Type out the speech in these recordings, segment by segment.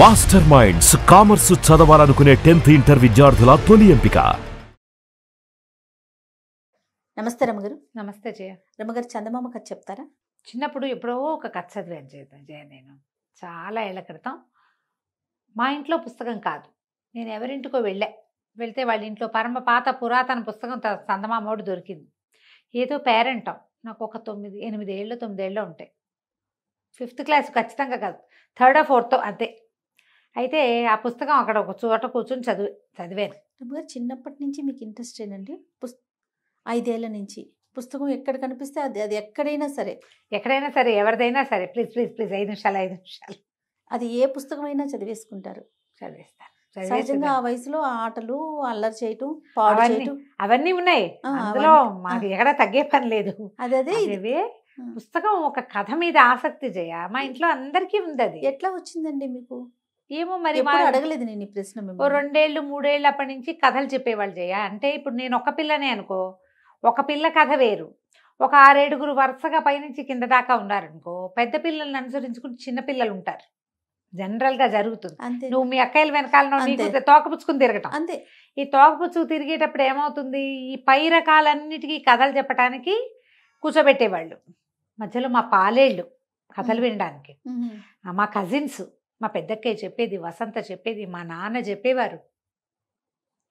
Master minds commerce చదవాలనుకునే 10th inter విద్యార్థుల తొలి ఎంపిక. నమస్తే రమగారు. నమస్తే జయ. రమగారు, చందమామ కథ చెప్తారా? చిన్నప్పుడు ఎప్పుడో ఒక కథ చదివాను జయ. నేను చాలా ఏళ్ల క్రితం మా ఇంట్లో పుస్తకం కాదు, నేను ఎవరింటికో వెళ్తే వాళ్ళ ఇంట్లో పాత పురాతన పుస్తకం చందమామోడు దొరికింది. ఏదో పేరెంటాం, నాకు ఒక 9 ఏళ్ళు ఉంటాయి. 5th క్లాస్ ఖచ్చితంగా కాదు, 3rd or 4th అంతే. అయితే ఆ పుస్తకం అక్కడ ఒక చోట కూర్చొని చదివాను. రమగారు, చిన్నప్పటి నుంచి మీకు ఇంట్రెస్ట్ ఏనండి? 5 ఏళ్ల నుంచి పుస్తకం ఎక్కడ కనిపిస్తే అది ఎక్కడైనా సరే ఎవరిదైనా సరే, ప్లీజ్ 5 నిమిషాలు అది ఏ పుస్తకమైనా చదివేసుకుంటారు. చదివేస్తాను. సహజంగా ఆ వయసులో ఆటలు, అల్లరి చేయటం, పాడు చేయటం అవన్నీ ఉన్నాయి. అందులో మాకు ఎక్కడ తగ్గే పని లేదు. అదే పుస్తకం ఒక కథ మీద ఆసక్తి జయ, మా ఇంట్లో అందరికీ ఉంది. అది ఎట్లా వచ్చిందండి మీకు? ఏమో మరి అడగలేదు నేను ఈ ప్రశ్న. 2 ఏళ్ళు 3 ఏళ్ళు అప్పటి నుంచి కథలు చెప్పేవాళ్ళు జయ. అంటే ఇప్పుడు నేను ఒక పిల్లనే అనుకో, ఒక పిల్ల కథ వేరు. ఒక 6-7 వరుసగా పైనుంచి కింద దాకా ఉన్నారనుకో, పెద్ద పిల్లల్ని అనుసరించుకుని చిన్న పిల్లలు ఉంటారు. జనరల్ గా జరుగుతుంది. నువ్వు మీ అక్కయ్యల వెనకాల నీకు తోకపుచ్చుకుని తిరగటం అంతే. ఈ తోకపుచ్చుకు తిరిగేటప్పుడు ఏమవుతుంది, ఈ పై రకాలన్నిటికీ కథలు చెప్పడానికి కూర్చోబెట్టేవాళ్ళు. మధ్యలో మా పాలేళ్ళు కథలు వినడానికి, మా కజిన్స్, మా పెద్దక్కయ్య చెప్పేది, వసంత చెప్పేది, మా నాన్న చెప్పేవారు,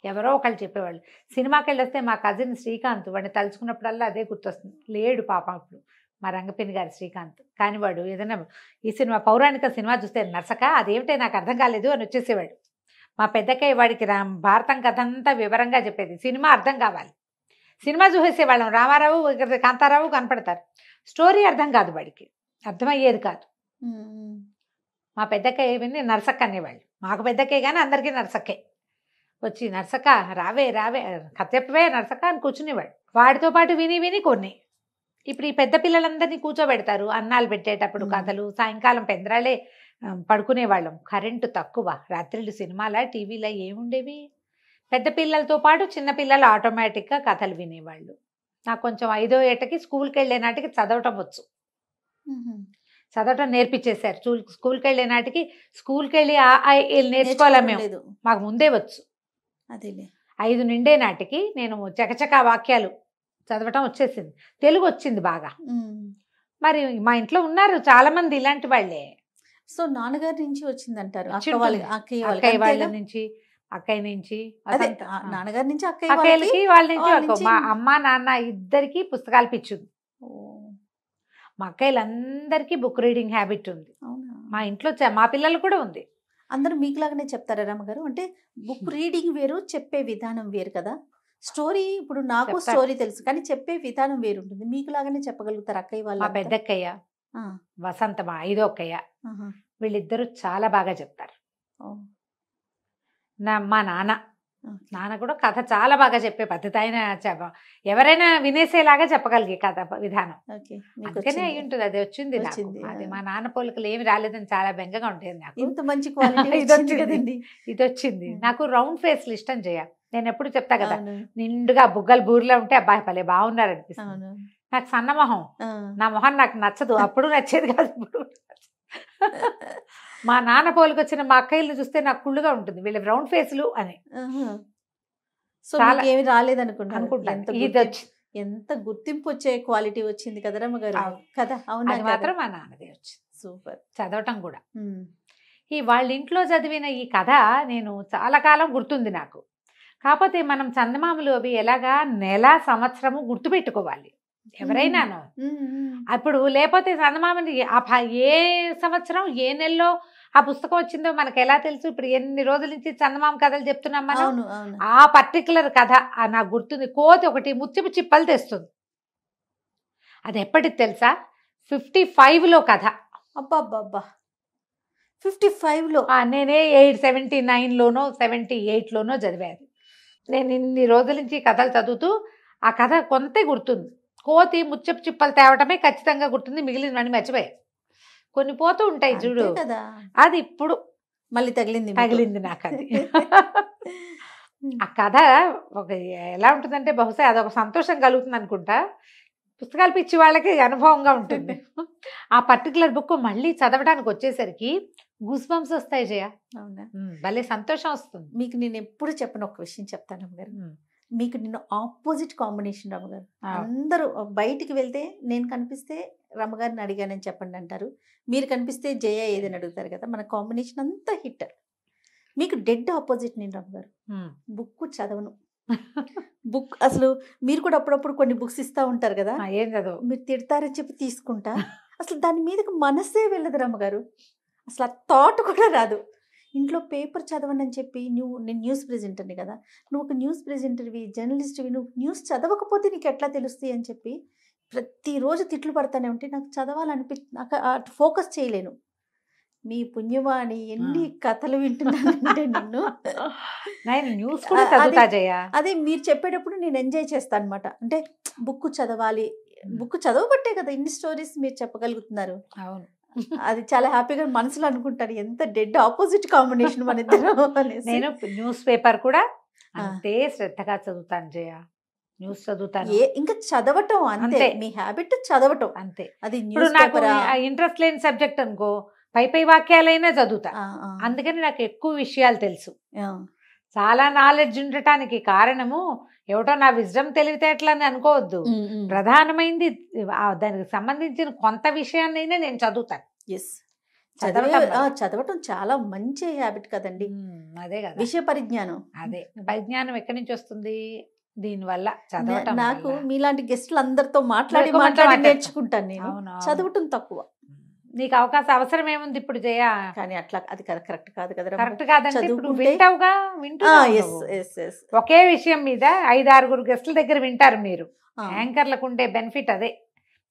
ఎవరో ఒకళ్ళు చెప్పేవాళ్ళు. సినిమాకి వెళ్ళొస్తే మా కజిన్ శ్రీకాంత్, వాడిని తలుచుకున్నప్పుడల్లా అదే గుర్తొస్తుంది. లేడు పాపం ఇప్పుడు మా రంగపిన్ని గారి శ్రీకాంత్. కానీ వాడు ఏదైనా ఈ సినిమా పౌరాణిక సినిమా చూస్తే నర్సక అదేమిటే నాకు అర్థం కాలేదు అని వచ్చేసేవాడు. మా పెద్దక్కయ్య వాడికి భారతం కథ అంతా వివరంగా చెప్పేది. సినిమా అర్థం కావాలి, సినిమా చూసేసేవాళ్ళం. రామారావు, కాంతారావు కనపడతారు, స్టోరీ అర్థం కాదు, వాడికి అర్థమయ్యేది కాదు. మా పెద్దక్కయ్య విని నర్సక్క అనేవాళ్ళు. మాకు పెద్దక్కయ్య కానీ అందరికీ నర్సక్కే. వచ్చి నర్సక్క రావే కథ చెప్పవే నర్సక్క అని కూర్చునేవాడు. వాడితో పాటు విని కొన్ని. ఇప్పుడు ఈ పెద్ద పిల్లలందరినీ కూర్చోబెడతారు అన్నాలు పెట్టేటప్పుడు కథలు. సాయంకాలం పెందరాలే పడుకునేవాళ్ళం. కరెంటు తక్కువ, రాత్రిళ్ళు సినిమాల టీవీలో ఏముండేవి. పెద్ద పిల్లలతో పాటు చిన్న పిల్లలు ఆటోమేటిక్గా కథలు వినేవాళ్ళు. నాకు కొంచెం 5వ ఏటకి స్కూల్కి వెళ్ళే నాటికి చదవటం వచ్చు, చదవటం నేర్పించేశారు. స్కూల్కి వెళ్ళే నాటికి స్కూల్కి వెళ్ళి నేర్చుకోవాలా మేము, మాకు ముందే వచ్చు. అదేలే 5 నిండే నాటికి నేను చకచకా వాక్యాలు చదవటం వచ్చేసింది. తెలుగు వచ్చింది బాగా. మరి మా ఇంట్లో ఉన్నారు చాలా మంది ఇలాంటి వాళ్ళే. సో నాన్నగారి నుంచి వచ్చిందంటారు? అక్కయ్య నుంచి నాన్నగారి నుంచి అక్కయ్యలకి వాళ్ళ నుంచి మా అమ్మ నాన్న ఇద్దరికి పుస్తకాలు పిచ్చుంది. మా అక్కయ్యలందరికీ బుక్ రీడింగ్ హ్యాబిట్ ఉంది. మా ఇంట్లో మా పిల్లలు కూడా ఉంది. అందరూ మీకులాగానే చెప్తారా రమ్మగారు? అంటే బుక్ రీడింగ్ వేరు, చెప్పే విధానం వేరు కదా. స్టోరీ ఇప్పుడు నాకు స్టోరీ తెలుసు, కానీ చెప్పే విధానం వేరు ఉంటుంది. మీకులాగానే చెప్పగలుగుతారు అక్కయ్య వాళ్ళు? మా పెద్దక్కయ్య, వసంత మా 5వ అక్కయ్య, వీళ్ళిద్దరూ చాలా బాగా చెప్తారు. మా నాన్న కూడా కథ చాలా బాగా చెప్పే పద్ధతి. ఆయన ఎవరైనా వినేసేలాగా చెప్పగలిగే కథ విధానం. అందుకనే అయి ఉంటుంది, అది వచ్చింది నాకు. అది మా నాన్న పోలికలు ఏమి రాలేదని చాలా బెంగగా ఉంటుంది నాకు. ఇంత మంచి క్వాలిటీ ఇది వచ్చింది నాకు. రౌండ్ ఫేస్లు ఇష్టం చేయ. నేను ఎప్పుడు చెప్తా కదా, నిండుగా బుగ్గలు బూరిలో ఉంటే అబ్బాయి పలే బాగున్నారు అనిపిస్తుంది. నాకు సన్న మొహం, నా మొహం నాకు నచ్చదు. అప్పుడు నచ్చేది కాదు, ఇప్పుడు. మా నాన్న పోలికి వచ్చిన మా అక్కయ్యలు చూస్తే నాకు కుళ్ళుగా ఉంటుంది, వీళ్ళ రౌండ్ ఫేస్లు అని. ఏమి రాలేదనుకుంటా. ఎంత గుర్తింపు వచ్చే క్వాలిటీ వచ్చింది కదా రమ్మగారు కదా. అవునా? మాత్రం మా నాన్నదే వచ్చింది. సూపర్. చదవటం కూడా. ఈ వాళ్ళ ఇంట్లో చదివిన ఈ కథ నేను చాలా కాలం గుర్తుంది నాకు. కాకపోతే మనం చందమామలు అవి ఎలాగా నెల సంవత్సరము గుర్తుపెట్టుకోవాలి ఎవరైనాను. అప్పుడు లేకపోతే చందమామని ఏ సంవత్సరం ఏ నెలలో ఆ పుస్తకం వచ్చిందో మనకు ఎలా తెలుసు? ఇప్పుడు ఎన్ని రోజుల నుంచి చందమామ కథలు చెప్తున్నాం మనం. ఆ పర్టికులర్ కథ నాకు గుర్తుంది. కోతి ఒకటి ముత్యపు చిప్పలు తెస్తుంది. అది ఎప్పటికి తెలుసా? 55లో కథ. అబ్బా 55లో? నేనే 79లోనో 78లోనో చదివాను. నేను ఇన్ని రోజుల నుంచి కథలు చదువుతూ ఆ కథ కొంతే గుర్తుంది. కోతి ముత్యపు చిప్పలు తేవటమే ఖచ్చితంగా గుర్తుంది, మిగిలినవన్నీ మర్చిపోయాయి. కొన్ని పోతూ ఉంటాయి చూడు, అది ఇప్పుడు మళ్ళీ తగిలింది నాకు అది. ఆ కథ ఎలా ఉంటుందంటే, బహుశా అదొక సంతోషం కలుగుతుంది అనుకుంటా. పుస్తకాలు పిచ్చి వాళ్ళకి అనుభవంగా ఉంటుంది. ఆ పర్టికులర్ బుక్ మళ్ళీ చదవడానికి వచ్చేసరికి గూస్ బంప్స్ వస్తాయి జయ. అవునా? భలే సంతోషం వస్తుంది. మీకు నేను ఎప్పుడు చెప్పను ఒక విషయం చెప్తాను రమ్మగారు. మీకు నిన్న ఆపోజిట్ కాంబినేషన్ రమ్మగారు. అందరూ బయటికి వెళ్తే నేను కనిపిస్తే రమ్మగారిని అడిగానని చెప్పండి అంటారు, మీరు కనిపిస్తే జయ ఏదని అడుగుతారు కదా. మన కాంబినేషన్ అంతా హిట్. మీకు డెడ్ ఆపోజిట్ నేను రమ్మగారు. బుక్ చదవను. బుక్ అసలు మీరు కూడా అప్పుడప్పుడు కొన్ని బుక్స్ ఇస్తూ ఉంటారు కదా, ఏం చదువు మీరు తిడతారని చెప్పి తీసుకుంటా, అసలు దాని మీదకి మనసే వెళ్ళదు రమ్మగారు. అసలు ఆ థాట్ కూడా రాదు. ఇంట్లో పేపర్ చదవండి అని చెప్పి నేను న్యూస్ ప్రెజెంటర్ని కదా, నువ్వు ఒక న్యూస్ ప్రెజెంటర్వి, జర్నలిస్ట్వి, నువ్వు న్యూస్ చదవకపోతే నీకు ఎట్లా తెలుస్తాయి అని చెప్పి ప్రతిరోజు తిట్లు పడతానే ఉంటే నాకు నాకు అటు ఫోకస్ చేయలేను. మీ పుణ్యవాణి ఎన్ని కథలు వింటున్నానంటే నేను న్యూస్ కూడా చదువుతా జయ. అదే మీరు చెప్పేటప్పుడు నేను ఎంజాయ్ చేస్తాను అనమాట. అంటే బుక్ చదవాలి, బుక్ చదవబట్టే కదా ఇన్ని స్టోరీస్ మీరు చెప్పగలుగుతున్నారు. అవును, అది చాలా హ్యాపీగా మనసులో అనుకుంటాను, ఎంత డెడ్ ఆపోజిట్ కాంబినేషన్ మన ఇద్దరు. నేను న్యూస్ పేపర్ కూడా అంతే శ్రద్ధగా చదువుతాను జయ. న్యూస్ చదువుతాను, ఇంకా చదవటం అంతే, మీ హ్యాబిట్ చదవటం అంతే. అది న్యూస్ పేపర్ ఇంట్రెస్ట్ లేని సబ్జెక్ట్ అనుకో పై వాక్యాలైనా చదువుతా. అందుకని నాకు ఎక్కువ విషయాలు తెలుసు. చాలా నాలెడ్జ్ ఉండటానికి కారణము ఏమిటో నా విజ్డమ్ తెలివితేటలని అనుకోవద్దు. ప్రధానమైంది దానికి సంబంధించిన కొంత విషయాన్నైనా నేను చదువుతాను. చదవటం చాలా మంచి హ్యాబిట్ కదండి. అదే కదా విషయ పరిజ్ఞానం. అదే పరిజ్ఞానం ఎక్కడి నుంచి వస్తుంది? దీనివల్ల చదవటం. నాకు మీలాంటి గెస్టులు అందరితో మాట్లాడి నేర్చుకుంటాను నేను. చదవటం తక్కువ. నీకు అవసరం ఏముంది ఇప్పుడు జయ? కానీ అట్లా అది కరెక్ట్ కాదు కదా. కరెక్ట్ కాదంటే ఇప్పుడు వింటావుగా, ఒకే విషయం మీద 5-6 గెస్టుల దగ్గర వింటారు మీరు. యాంకర్లకు ఉండే బెనిఫిట్ అదే.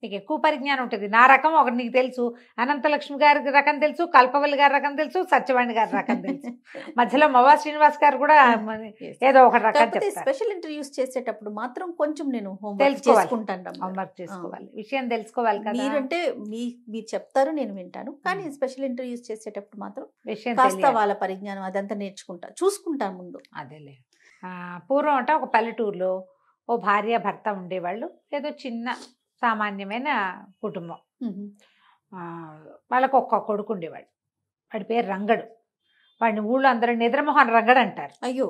నీకు ఎక్కువ పరిజ్ఞానం ఉంటుంది. నా రకం ఒకటి నీకు తెలుసు, అనంతలక్ష్మి గారి రకం తెలుసు, కల్పవల్లి గారి రకం తెలుసు, సత్యవాణి గారి రకం తెలుసు, మధ్యలో మవా శ్రీనివాస్ గారు కూడా ఏదో ఒక రకం చెప్తారు. స్పెషల్ ఇంటర్వ్యూస్ చేసేటప్పుడు మాత్రం కొంచెం నేను హోంవర్క్ చేసుకోవాలి, విషయం తెలుసుకోవాలి కదా. మీరంటే మీరు చెప్తారు, నేను వింటాను. కానీ స్పెషల్ ఇంటర్వ్యూస్ చేసేటప్పుడు మాత్రం విషయం కాస్త వాళ్ళ పరిజ్ఞానం అదంతా చూసుకుంటాను ముందు. అదేలే. పూర్వం అంటే ఒక పల్లెటూరులో ఓ భార్య భర్త ఉండేవాళ్ళు. ఏదో చిన్న సామాన్యమైన కుటుంబం. వాళ్ళకు ఒక్క కొడుకు ఉండేవాడు. వాడి పేరు రంగడు. వాడిని ఊళ్ళో అందరూ నిద్రమోహన్ రంగడు అంటారు. అయ్యో,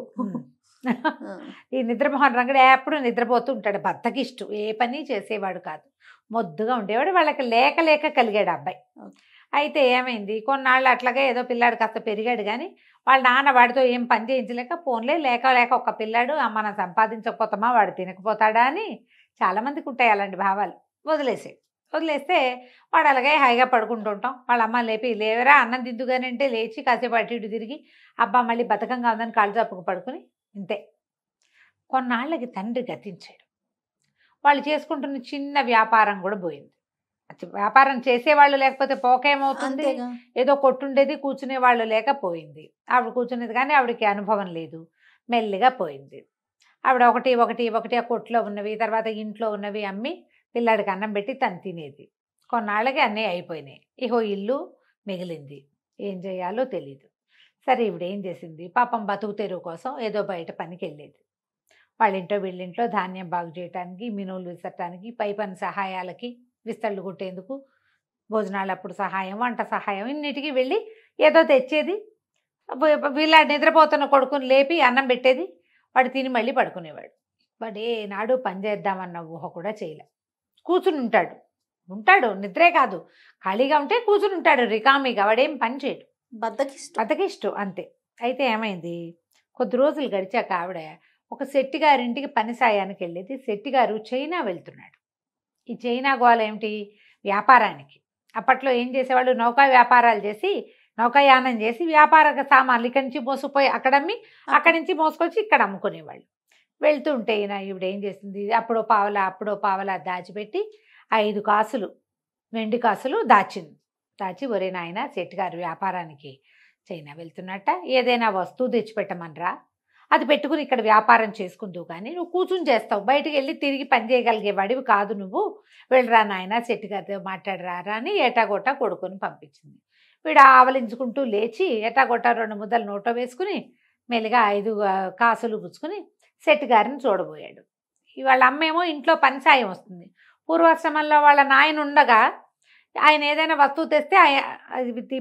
ఈ నిద్రమోహన్ రంగడు ఎప్పుడు నిద్రపోతూ ఉంటాడు. భర్తకి ఇష్టం, ఏ పని చేసేవాడు కాదు, మొద్దుగా ఉండేవాడు. వాళ్ళకి లేక కలిగాడు అబ్బాయి. అయితే ఏమైంది, కొన్నాళ్ళు అట్లాగే ఏదో పిల్లాడు కాస్త పెరిగాడు. కానీ వాళ్ళ నాన్న వాడితో ఏం పని చేయించలేక పోన్లే లేక ఒక్క పిల్లాడు, మనం సంపాదించకపోతామా వాడు తినకపోతాడా అని చాలామందికి ఉంటాయి అలాంటి భావాలు. వదిలేస్తే వాడు అలాగే హాయిగా పడుకుంటూ ఉంటాం. వాళ్ళ అమ్మ లేవరా అన్నం తిందుగానే అంటే లేచి కాసేపు అటు ఇటు తిరిగి అబ్బా మళ్ళీ బతకంగా ఉందని కాళ్ళు చాపుకు పడుకుని ఇంతే. కొన్నాళ్ళకి తండ్రి గతించాడు. వాళ్ళు చేసుకుంటున్న చిన్న వ్యాపారం కూడా పోయింది. వ్యాపారం చేసేవాళ్ళు లేకపోతే పోకేమవుతుంది? ఏదో కొట్టుండేది, కూర్చునే వాళ్ళు లేకపోయింది. ఆవిడ కూర్చునేది కానీ ఆవిడకి అనుభవం లేదు. మెల్లిగా పోయింది. ఆవిడ ఒకటి ఆ కొట్లో ఉన్నవి, తర్వాత ఇంట్లో ఉన్నవి అమ్మి పిల్లాడికి అన్నం పెట్టి తను తినేది. కొన్నాళ్ళకి అన్నీ అయిపోయినాయి. ఇహో ఇల్లు మిగిలింది. ఏం చేయాలో తెలీదు. సరే ఈవిడ ఏం చేసింది, పాపం బతుకు తెరువు కోసం ఏదో బయట పనికి వెళ్ళేది. వాళ్ళింట్లో వీళ్ళింట్లో ధాన్యం బాగు చేయడానికి, మినువులు విసరటానికి, పై పని సహాయాలకి, విస్తళ్ళు కుట్టేందుకు, భోజనాలప్పుడు సహాయం, వంట సహాయం, ఇన్నిటికీ వెళ్ళి ఏదో తెచ్చేది. వీళ్ళ నిద్రపోతున్న కొడుకుని లేపి అన్నం పెట్టేది. వాడు తిని మళ్ళీ పడుకునేవాడు. వాడు ఏనాడు పని చేద్దామన్న ఊహ కూడా చేయలే. కూర్చుని ఉంటాడు, నిద్రే కాదు, ఖాళీగా ఉంటే కూర్చుని ఉంటాడు రికామిగా. వాడేం పని చేయడు, బద్దకిష్టం అంతే. అయితే ఏమైంది, కొద్ది రోజులు గడిచాక ఆవిడ ఒక శెట్టిగారింటికి పని సాయానికి వెళ్ళేది. శెట్టిగారు చైనా వెళ్తున్నాడు. ఈ చైనా గోల ఏమిటి, వ్యాపారానికి. అప్పట్లో ఏం చేసేవాళ్ళు, నౌకా వ్యాపారాలు చేసి, నౌకాయానం చేసి వ్యాపార సామాన్లు ఇక్కడి నుంచి మోసుకుపోయి అక్కడ అమ్మి, అక్కడి నుంచి మోసుకొచ్చి ఇక్కడ అమ్ముకునేవాళ్ళు. వెళ్తూ ఉంటే ఈవిడ ఏం చేసింది, అప్పుడో పావలా దాచిపెట్టి 5 కాసులు వెండి కాసులు దాచి ఒరే నాయన శెట్టిగారు వ్యాపారానికి చైనా వెళ్తున్నట్ట, ఏదైనా వస్తువు తెచ్చిపెట్టమనరా, అది పెట్టుకుని ఇక్కడ వ్యాపారం చేసుకుందువు, కానీ నువ్వు కూర్చుని చేస్తావు, బయటికి వెళ్ళి తిరిగి పని చేయగలిగేవాడివి కాదు, నువ్వు వెళ్ళరా నాయన శెట్టిగారితో మాట్లాడరారా అని ఏటాగోటా కొడుకుని పంపించింది. వీడు ఆవలించుకుంటూ లేచి ఏటాగోటా 2 ముద్దలు నోట్లో వేసుకుని మెల్లిగా 5 కాసులు పుచ్చుకుని శెట్టిగారిని చూడబోయాడు. వాళ్ళ అమ్మేమో ఇంట్లో పని సాయం వస్తుంది. పూర్వాశ్రమంలో వాళ్ళ నాయన ఉండగా ఆయన ఏదైనా వస్తువు తెస్తే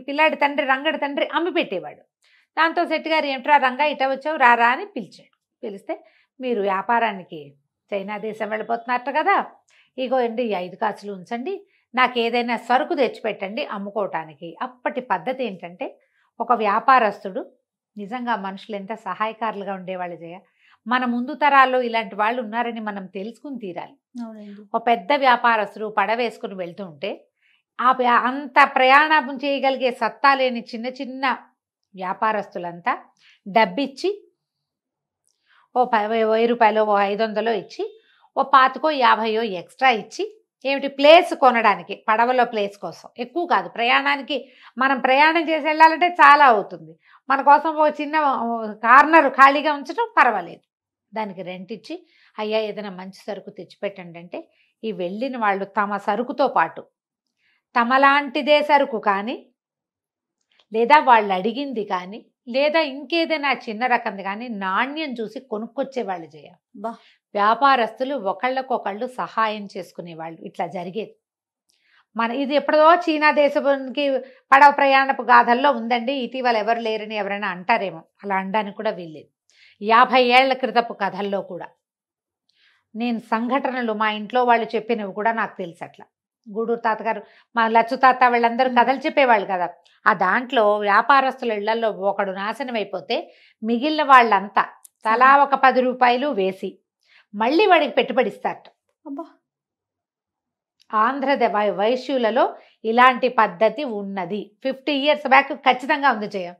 పిల్లాడి తండ్రి రంగడి తండ్రి అమ్మి పెట్టేవాడు. దాంతో శెట్టి గారు ఏమిట్రా రంగా ఇట వచ్చావు రారా అని పిలిచాడు. పిలిస్తే మీరు వ్యాపారానికి చైనా దేశం వెళ్ళిపోతున్నట్టు కదా, ఇగో అండి 5 కాసులు ఉంచండి, నాకు ఏదైనా సరుకు తెచ్చిపెట్టండి అమ్ముకోవటానికి. అప్పటి పద్ధతి ఏంటంటే ఒక వ్యాపారస్తుడు నిజంగా మనుషులు ఎంత సహాయకారులుగా ఉండేవాళ్ళు జయ. మన ముందు తరాల్లో ఇలాంటి వాళ్ళు ఉన్నారని మనం తెలుసుకుని తీరాలి. ఒక పెద్ద వ్యాపారస్తుడు పడవేసుకుని వెళ్తూ ఉంటే అంత ప్రయాణం చేయగలిగే సత్తా లేని చిన్న చిన్న వ్యాపారస్తులంతా డబ్బిచ్చి ఓ 1000 రూపాయలు ఓ 500 ఇచ్చి ఓ 25-50 ఎక్స్ట్రా ఇచ్చి ఏమిటి ప్లేస్ కొనడానికి, పడవలో ప్లేస్ కోసం, ఎక్కువ కాదు ప్రయాణానికి. మనం ప్రయాణం చేసి వెళ్ళాలంటే చాలా అవుతుంది, మన కోసం ఒక చిన్న కార్నర్ ఖాళీగా ఉంచడం పర్వాలేదు, దానికి రెంట్ ఇచ్చి అయ్యా ఏదైనా మంచి సరుకు తెచ్చిపెట్టండి అంటే ఈ వెళ్ళిన వాళ్ళు తమ సరుకుతో పాటు తమలాంటిదే సరుకు కానీ లేదా వాళ్ళు అడిగింది కానీ లేదా ఇంకేదైనా చిన్న రకంది కానీ నాణ్యం చూసి కొనుక్కొచ్చేవాళ్ళు జయ. వ్యాపారస్తులు ఒకళ్ళకొకళ్ళు సహాయం చేసుకునేవాళ్ళు. ఇట్లా జరిగేది. ఇది ఎప్పుడో చీనా దేశానికి పడవ ప్రయాణపు గాథల్లో ఉందండి, ఇటీవల ఎవరు లేరని ఎవరైనా అంటారేమో, అలా అనడానికి కూడా వీల్లేదు. 50 ఏళ్ల క్రితపు కథల్లో కూడా నేను సంఘటనలు మా ఇంట్లో వాళ్ళు చెప్పినవి కూడా నాకు తెలుసు. అట్లా గూడూరు తాతగారు, మా లచ్చు తాత వీళ్ళందరూ కథలు చెప్పేవాళ్ళు కదా. ఆ దాంట్లో వ్యాపారస్తుల ఇళ్లలో ఒకడు నాశనం అయిపోతే మిగిలిన వాళ్ళంతా తలా ఒక 10 రూపాయలు వేసి మళ్ళీ వాడికి పెట్టుబడి ఇస్తారట. ఆంధ్ర వైశ్యులలో ఇలాంటి పద్ధతి ఉన్నది. 50 years బ్యాక్ ఖచ్చితంగా ఉంది జయ.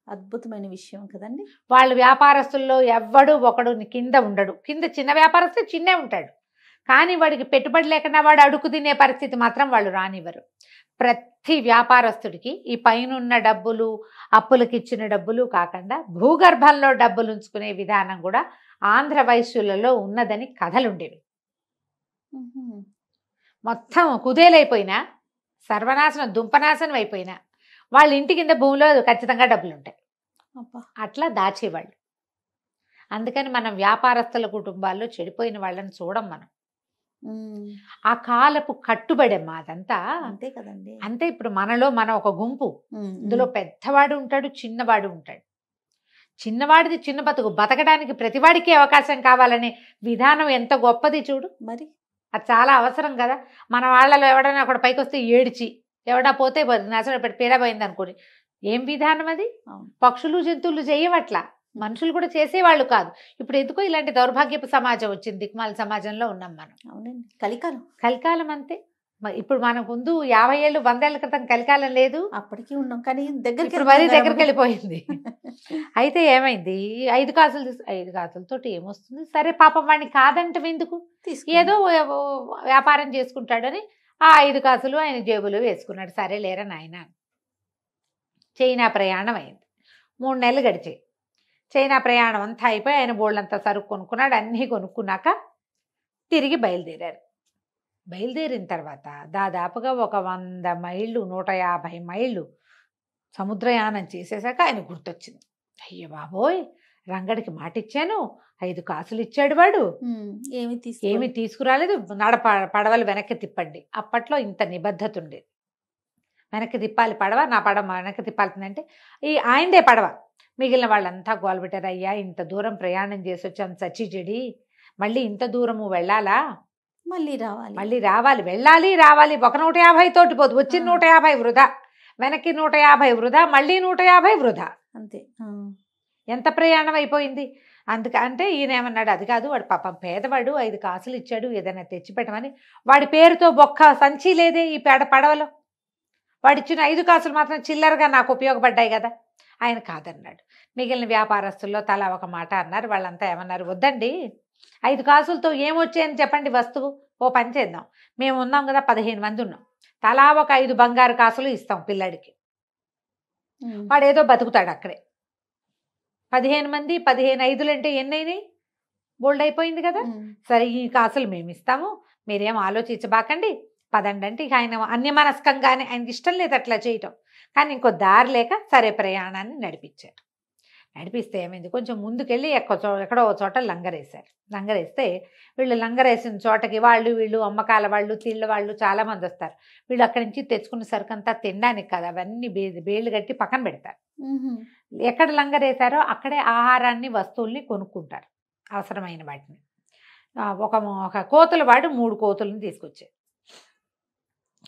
అద్భుతమైన విషయం కదండి. వాళ్ళు వ్యాపారస్తుల్లో ఎవ్వడు ఒకడు కింద ఉండడు. కింద చిన్న వ్యాపారస్తు చిన్నే ఉంటాడు, కానీ వాడికి పెట్టుబడి లేకుండా వాడు అడుగు తినే పరిస్థితి మాత్రం వాళ్ళు రానివ్వరు. ప్రతి వ్యాపారస్తుడికి ఈ పైనున్న డబ్బులు అప్పులకి ఇచ్చిన డబ్బులు కాకుండా భూగర్భంలో డబ్బులు ఉంచుకునే విధానం కూడా ఆంధ్ర వైశ్యులలో ఉన్నదని కథలుండేవి. మొత్తం కుదేలైపోయినా, సర్వనాశనం దుంపనాశనం అయిపోయినా వాళ్ళ ఇంటి కింద భూమిలో ఖచ్చితంగా డబ్బులు ఉంటాయి. అట్లా దాచేవాళ్ళు. అందుకని మనం వ్యాపారస్తుల కుటుంబాల్లో చెడిపోయిన వాళ్ళని చూడం మనం. ఆ కాలపు కట్టుబడమ్మా అదంతా. అంతే కదండి. అంతే. ఇప్పుడు మనలో మనం ఒక గుంపు, ఇందులో పెద్దవాడు ఉంటాడు, చిన్నవాడు ఉంటాడు. చిన్నవాడిది చిన్న బతుకు, బతకడానికి ప్రతివాడికి అవకాశం కావాలనే విధానం ఎంత గొప్పది చూడు. మరి అది చాలా అవసరం కదా. మన వాళ్ళలో ఎవడైనా అక్కడ పైకి వస్తే ఏడిచి, ఎవడా పోతే నసలు పీడపోయింది అనుకోని ఏం విధానం అది. పక్షులు జంతువులు చేయవట్లా, మనుషులు కూడా చేసేవాళ్ళు కాదు. ఇప్పుడు ఎందుకో ఇలాంటి దౌర్భాగ్యపు సమాజం వచ్చింది, దిక్మాల సమాజంలో ఉన్నాం మనం. అవునండి, కలికాలం. కలికాలం అంతే. ఇప్పుడు మన ముందు 50 ఏళ్ళు 100 ఏళ్ల క్రితం కలికాలం లేదు, అప్పటికి ఉన్నాం, కానీ మరీ దగ్గరికి వెళ్ళిపోయింది. అయితే ఏమైంది, 5 కాసులు 5 కాసులతోటి ఏమొస్తుంది, సరే పాపం వాడిని కాదంటే ఎందుకు, ఏదో వ్యాపారం చేసుకుంటాడని ఆ 5 కాసులు ఆయన జేబులో వేసుకున్నాడు. సరే లేరా నాయన. చైనా ప్రయాణం అయింది. 3 నెలలు గడిచాయి. చైనా ప్రయాణం అంతా అయిపోయి ఆయన బోళ్ళంతా సరుకు కొనుక్కున్నాడు. అన్నీ కొనుక్కున్నాక తిరిగి బయలుదేరారు. బయలుదేరిన తర్వాత దాదాపుగా ఒక 100 మైళ్ళు 150 మైళ్ళు సముద్రయానం చేసేసాక ఆయన గుర్తొచ్చింది, అయ్యో బాబోయ్ రంగడికి మాట ఇచ్చాను, 5 కాసులు ఇచ్చాడు వాడు, ఏమి తీసుకురాలేదు, పడవలు వెనక్కి తిప్పండి. అప్పట్లో ఇంత నిబద్ధత ఉండేది, వెనక్కి తిప్పాలి పడవ, నా పడవ వెనక్కి తిప్పాల్సిందంటే ఆయనదే పడవ. మిగిలిన వాళ్ళంతా గోలబెట్టారు, అయ్యా ఇంత దూరం ప్రయాణం చేసి వచ్చాం చచ్చి చెడి, మళ్ళీ ఇంత దూరము వెళ్ళాలా, మళ్ళీ రావాలి వెళ్ళాలి రావాలి, ఒక 150 తోటి పోదు, వచ్చిన 150 వృధా, వెనక్కి 150 వృధా, మళ్ళీ 150 వృధా, అంతే. ఎంత ప్రయాణం అయిపోయింది. అంటే ఈయన ఏమన్నాడు, అది కాదు వాడు పాపం పేదవాడు, 5 కాసులు ఇచ్చాడు, ఏదైనా తెచ్చిపెట్టమని. వాడి పేరుతో బొక్క సంచి లేదే ఈ పడవలో, వాడిచ్చిన 5 కాసులు మాత్రం చిల్లరగా నాకు ఉపయోగపడ్డాయి కదా. ఆయన కాదన్నాడు. మిగిలిన వ్యాపారస్తుల్లో తలా ఒక మాట అన్నారు. వాళ్ళంతా ఏమన్నారు, వద్దండి 5 కాసులతో ఏమొచ్చాయని చెప్పండి వస్తువు, ఓ పని చేద్దాం, మేము ఉన్నాం కదా 15 మంది ఉన్నాం, తలా ఒక 5 బంగారు కాసులు ఇస్తాం పిల్లడికి, వాడు ఏదో బతుకుతాడు అక్కడే. 15 మంది 15 5 అంటే ఎన్నైనాయి, బోల్డ్ అయిపోయింది కదా. సరే ఈ కాసులు మేము ఇస్తాము, మీరేం ఆలోచించబాకండి, పదండి అంటే ఇక ఆయన అన్యమనస్కంగానే, ఆయనకి ఇష్టం లేదు అట్లా చేయటం, కానీ ఇంకో దారి లేక సరే ప్రయాణాన్ని నడిపించారు. నడిపిస్తే ఏమైంది, కొంచెం ముందుకెళ్ళి ఎక్కడో ఒక చోట లంగరేశారు. లంగరేస్తే వీళ్ళు లంగరేసిన చోటకి వాళ్ళు వీళ్ళు అమ్మకాల వాళ్ళు తిళ్ళ వాళ్ళు చాలామంది వస్తారు. వీళ్ళు అక్కడి నుంచి తెచ్చుకున్న సరుకంతా తినడానికి కాదు, అవన్నీ బేళ్ళు కట్టి పక్కన పెడతారు. ఎక్కడ లంగరేశారో అక్కడే ఆహారాన్ని వస్తువుల్ని కొనుక్కుంటారు, అవసరమైన వాటిని. ఒక కోతుల వాడు 3 కోతులను తీసుకొచ్చారు.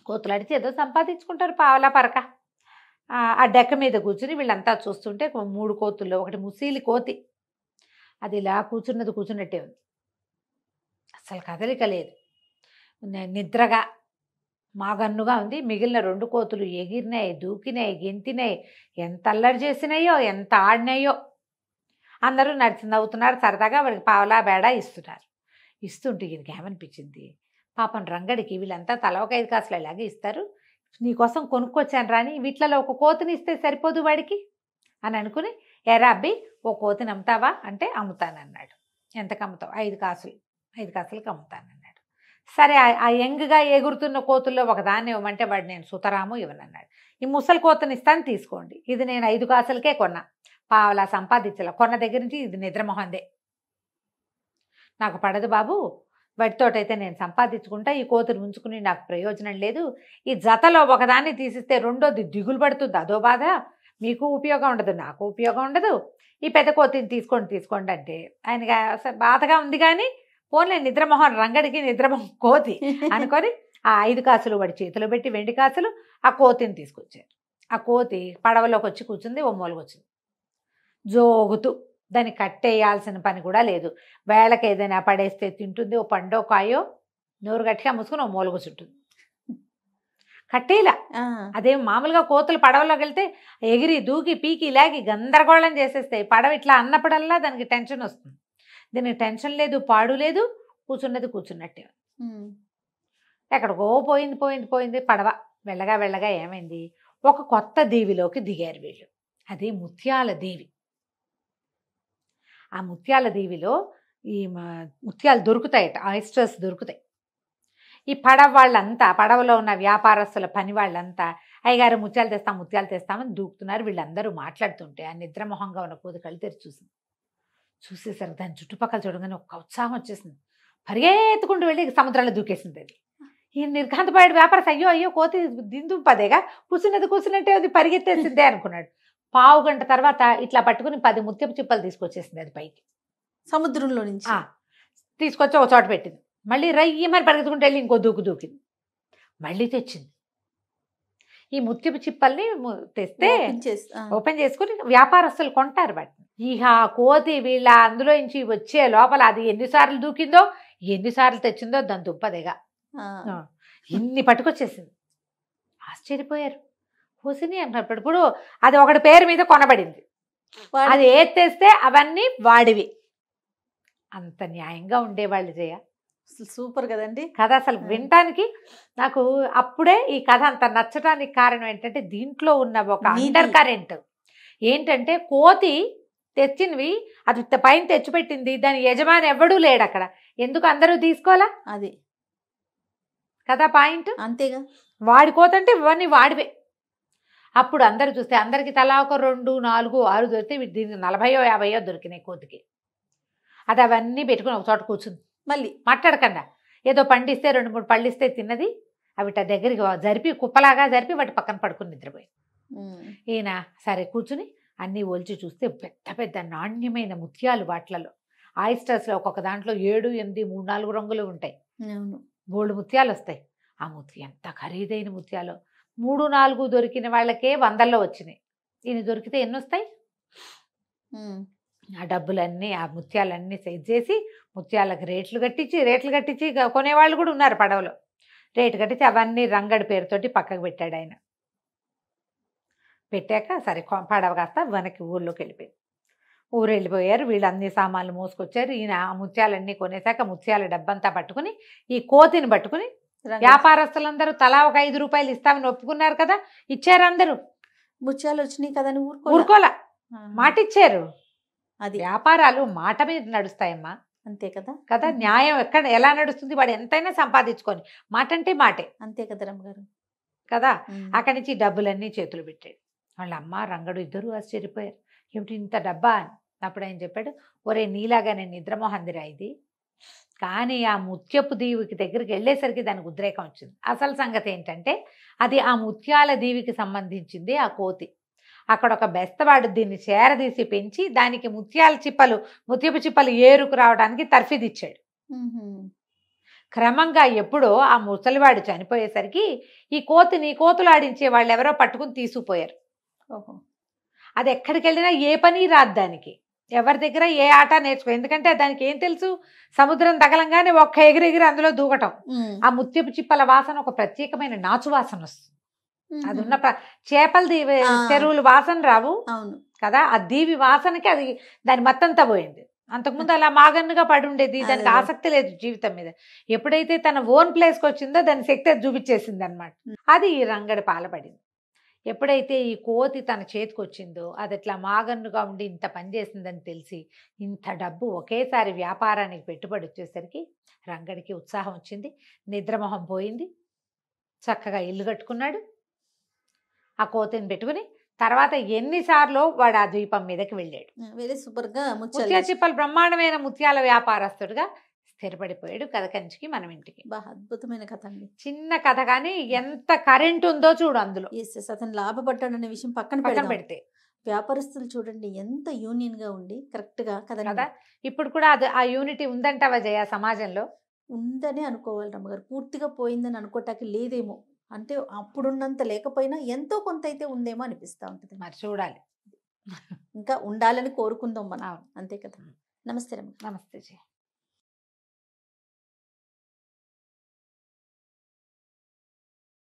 కోతులు అడిచి ఏదో సంపాదించుకుంటారు పావలా పరక. ఆ డెక్క మీద కూర్చుని వీళ్ళంతా చూస్తుంటే 3 కోతుల్లో ఒకటి ముసీలి కోతి, అది ఇలా కూర్చున్నట్టే ఉంది, అసలు కదలిక లేదు, నిద్రగా మాగన్నుగా ఉంది. మిగిలిన 2 కోతులు ఎగిరినాయి, దూకినాయి, గెంతినాయి, ఎంత అల్లరి చేసినాయో, ఎంత ఆడినాయో. అందరూ నవ్వుతున్నారు, సరదాగా వాడికి పావలా బేడ ఇస్తున్నారు. ఇస్తుంటే ఈయనకి ఏమనిపించింది, పాపం రంగడికి వీళ్ళంతా తల ఒక 5 కాసులు ఇలాగే ఇస్తారు, నీకోసం కొనుక్కొచ్చాను రాని వీటిలలో ఒక కోతిని ఇస్తే సరిపోదు వాడికి అని అనుకుని, ఎరా అబ్బి ఓ కోతిని అమ్ముతావా అంటే అమ్ముతానన్నాడు. ఎంతకు అమ్ముతావు? 5 కాసులకి అమ్ముతానన్నాడు. సరే, ఆ యంగ్గా ఎగురుతున్న కోతుల్లో ఒకదాన్ని ఇవ్వమంటే వాడు నేను సుతరాము ఇవ్వనన్నాడు. ఈ ముసలి కోతని ఇస్తాను తీసుకోండి, ఇది నేను 5 కాసులకే కొన్నా, పావలా సంపాదించాల, కొన్న దగ్గర నుంచి ఇది నిద్రమొహందే, నాకు పడదు బాబు, వాటితోటైతే నేను సంపాదించుకుంటా, ఈ కోతుని ఉంచుకుని నాకు ప్రయోజనం లేదు, ఈ జతలో ఒకదాన్ని తీసిస్తే రెండోది దిగులు పడుతుంది, అదో బాధ, మీకు ఉపయోగం ఉండదు, నాకు ఉపయోగం ఉండదు, ఈ పెద్ద కోతిని తీసుకోండి అంటే ఆయనకి బాధగా ఉంది. కానీ పోన్లే, నిద్రమోహన్ రంగడికి నిద్రమోహన్ కోతి అనుకొని ఆ 5 కాసులు వాడి చేతిలో పెట్టి వెండి కాసులు ఆ కోతిని తీసుకొచ్చారు. ఆ కోతి పడవలోకి వచ్చి కూర్చుంది, ఓ మూలకొచ్చింది జోగుతూ. దాన్ని కట్టేయాల్సిన పని కూడా లేదు, వేళకి ఏదైనా పడేస్తే తింటుంది, ఓ పండో కాయో నోరు గట్టిగా మూసుకుని ఓ మూల కూర్చుంటుంది, కట్టేలా. అదేం మామూలుగా కోతులు పడవలోకి వెళ్తే ఎగిరి దూకి పీకి లాగి గందరగోళం చేసేస్తాయి, పడవ ఇట్లా అన్నప్పుడల్లా దానికి టెన్షన్ వస్తుంది. దీనికి టెన్షన్ లేదు, పాడు లేదు, కూర్చున్నట్టే. ఎక్కడికో పోయింది పడవ. వెళ్ళగా ఏమైంది, ఒక కొత్త దీవిలోకి దిగారు వీళ్ళు, అది ముత్యాల దీవి. ఆ ముత్యాల దీవిలో ఈ ముత్యాలు దొరుకుతాయట, ఆయిస్టర్స్ దొరుకుతాయి. ఈ పడవలో ఉన్న వ్యాపారస్తుల పని వాళ్ళంతా అయ్యగారు ముత్యాలు తెస్తామని దూకుతున్నారు. వీళ్ళందరూ మాట్లాడుతుంటే ఆ నిద్రమోహంగా ఉన్న కోతి కళ్ళు తెరిచి చూసేసరికి దాని చుట్టుపక్కల చూడగానే ఒక ఉత్సాహం వచ్చేసింది, పరిగెత్తుకుంటూ వెళ్ళి సముద్రంలో దూకేసింది. అది ఈ నిర్ఘాంతపాడు వ్యాపారస్ అయ్యో కోతి దిందుంపదేగా, కూర్చున్నట్టే అది పరిగెత్తేసిందే అనుకున్నాడు. 1/2 గంట తర్వాత ఇట్లా పట్టుకుని 10 ముత్యపు చిప్పలు తీసుకొచ్చేసింది అది పైకి, సముద్రంలో నుంచి తీసుకొచ్చి ఒక చోట పెట్టింది. మళ్ళీ రయ్యమని పరిగెత్తుకుంటూ వెళ్ళి ఇంకో దూకింది, మళ్ళీ తెచ్చింది. ఈ ముత్యపు చిప్పల్ని తెస్తే ఓపెన్ చేసుకుని వ్యాపారస్తులు కొంటారు వాటిని. ఇక కోతి వీళ్ళ అందులో నుంచి వచ్చే లోపల అది ఎన్నిసార్లు దూకిందో, ఎన్నిసార్లు తెచ్చిందో దాని దుప్పదేగా ఇన్ని పట్టుకొచ్చేసింది. ఆశ్చర్యపోయారు. హుసిని అన్నప్పుడు ఇప్పుడు అది ఒకటి పేరు మీద కొనబడింది, అది ఏత్తేస్తే అవన్నీ వాడివి. అంత న్యాయంగా ఉండేవాళ్ళు జయ. సూపర్ కదండి కథ. అసలు వినటానికి నాకు అప్పుడే ఈ కథ అంత నచ్చటానికి కారణం ఏంటంటే దీంట్లో ఉన్న ఒక అండర్ కరెంట్ ఏంటంటే, కోతి తెచ్చినవి అది పైన తెచ్చిపెట్టింది, దాని యజమాని ఎవడూ లేడు అక్కడ, ఎందుకు అందరూ తీసుకోవాలా, అది కదా పాయింట్. అంతేగా, వాడి కోత అంటే ఇవన్నీ వాడివే. అప్పుడు అందరూ చూస్తే అందరికి తలా ఒక 2, 4, 6 దొరికితే దీనికి 40, 50 దొరికినాయి కోతికి. అది అవన్నీ పెట్టుకుని ఒక చోట కూర్చుంది, మళ్ళీ మాట్లాడకుండా ఏదో పండిస్తే 2, 3 పళ్ళు ఇస్తే తిన్నది, అవిట దగ్గరికి జరిపి కుప్పలాగా జరిపి వాటి పక్కన పడుకుని నిద్రపోయి. ఈయన సరే కూర్చుని అన్నీ ఒలిచి చూస్తే పెద్ద పెద్ద నాణ్యమైన ముత్యాలు వాటిలలో. ఆయిస్టర్స్లో ఒక్కొక్క దాంట్లో 7, 8, 3, 4 రంగులు ఉంటాయి, బోల్డ్ ముత్యాలు వస్తాయి. ఆ ఎంత ఖరీదైన ముత్యాలు. 3, 4 దొరికిన వాళ్ళకే 100లో వచ్చినాయి. ఈయన దొరికితే ఎన్ని వస్తాయి? ఆ డబ్బులన్నీ ఆ ముత్యాలన్నీ సైజ్ చేసి ముత్యాలకు రేట్లు కట్టించి కొనేవాళ్ళు కూడా ఉన్నారు పడవలో. రేటు కట్టించి అవన్నీ రంగడి పేరుతోటి పక్కకు పెట్టాడు ఆయన. పెట్టాక సరే పడవ కాస్త వెనక్కి ఊళ్ళోకి వెళ్ళిపోయింది. ఊరు వెళ్ళిపోయారు వీళ్ళు, అన్ని సామాన్లు మోసుకొచ్చారు. ఈయన ఆ ముత్యాలన్నీ కొనేసాక ముత్యాల డబ్బంతా పట్టుకుని ఈ కోతిని పట్టుకుని, వ్యాపారస్తులందరూ తలా ఒక 5 రూపాయలు ఇస్తామని ఒప్పుకున్నారు కదా, ఇచ్చారు అందరూ. ముత్యాలు వచ్చినాయి కదని ఊరుకోలా, మాట ఇచ్చారు. అది వ్యాపారాలు మాట మీద నడుస్తాయమ్మా, అంతే కదా. న్యాయం ఎలా నడుస్తుంది? వాడు ఎంతైనా సంపాదించుకొని, మాట అంటే మాటే, అంతే కదా రమ్మగారు కదా. అక్కడి నుంచి డబ్బులన్నీ చేతులు పెట్టాడు. వాళ్ళ అమ్మ రంగడు ఇద్దరు ఆశ్చర్యపోయారు. ఏమిటి ఇంత డబ్బా అని. అప్పుడు ఆయన చెప్పాడు, ఒరే నీలాగా నేను నిద్రమోహందిరా ఇది, కానీ ఆ ముత్యపు దీవికి దగ్గరికి వెళ్ళేసరికి దానికి ఉద్రేకం వచ్చింది. అసలు సంగతి ఏంటంటే అది ఆ ముత్యాల దీవికి సంబంధించింది ఆ కోతి. అక్కడ ఒక బెస్తవాడు దీన్ని చేరదీసి పెంచి దానికి ముత్యపు చిప్పలు ఏరుకు రావడానికి తర్ఫీదిచ్చాడు. క్రమంగా ఎప్పుడో ఆ ముసలివాడు చనిపోయేసరికి ఈ కోతిని కోతులాడించే వాళ్ళు ఎవరో పట్టుకుని తీసుకుపోయారు. ఓహో. అది ఎక్కడికి వెళ్ళినా ఏ పని రాదు దానికి, ఎవరి దగ్గర ఏ ఆట నేర్చుకో. ఎందుకంటే దానికి ఏం తెలుసు, సముద్రం తగలంగానే ఒక్క ఎగిరెగిరి అందులో దూకటం. ఆ ముత్యపు చిప్పల వాసన ఒక ప్రత్యేకమైన నాచు వాసన వస్తుంది. అది ఉన్న చేపలది చెరువులు వాసన రావు కదా, ఆ దీవి వాసనకి అది దాని మత్తంతా పోయింది. అంతకుముందు అలా మాగన్నుగా పడి ఉండేది, దానికి ఆసక్తి లేదు జీవితం మీద. ఎప్పుడైతే తన ఓన్ ప్లేస్కి వచ్చిందో దాని శక్తి అది చూపించేసింది అనమాట. అది ఈ రంగడి పాలపడింది. ఎప్పుడైతే ఈ కోతి తన చేతికి వచ్చిందో అది ఇట్లా మాగన్నుగా ఉండి ఇంత పని చేసిందని తెలిసి ఇంత డబ్బు ఒకేసారి వ్యాపారానికి పెట్టుబడి వచ్చేసరికి రంగడికి ఉత్సాహం వచ్చింది, నిద్రమోహం పోయింది, చక్కగా ఇల్లు కట్టుకున్నాడు. ఆ కోతిని పెట్టుకుని తర్వాత ఎన్నిసార్లు వాడు ఆ ద్వీపం మీదకి వెళ్ళాడు. వెరీ సూపర్ గా ముత్యాల చిప్పలు బ్రహ్మాండమైన ముత్యాల వ్యాపారస్తుడుగా స్థిరపడిపోయాడు. కథ కంచికి మనం ఇంటికి. అద్భుతమైన కథ అండి, చిన్న కథ కానీ ఎంత కరెంట్ ఉందో చూడు అందులో. అతను లాభపడ్డాడనే విషయం పక్కన పెడితే వ్యాపారస్తులు చూడండి ఎంత యూనియన్ గా ఉండి కరెక్ట్ గా కదా. ఇప్పుడు కూడా అది ఆ యూనిటీ ఉందంటావా జయ? సమాజంలో ఉందని అనుకోవాలి రమ్మగారు, పూర్తిగా పోయిందని అనుకోటానికి లేదేమో. అంటే అప్పుడున్నంత లేకపోయినా ఎంతో కొంత అయితే ఉందేమో అనిపిస్తూ ఉంటుంది. మరి చూడాలి, ఇంకా ఉండాలని కోరుకుందాం మనం, అంతే కదా. నమస్తే రమ్మ. నమస్తే జయ.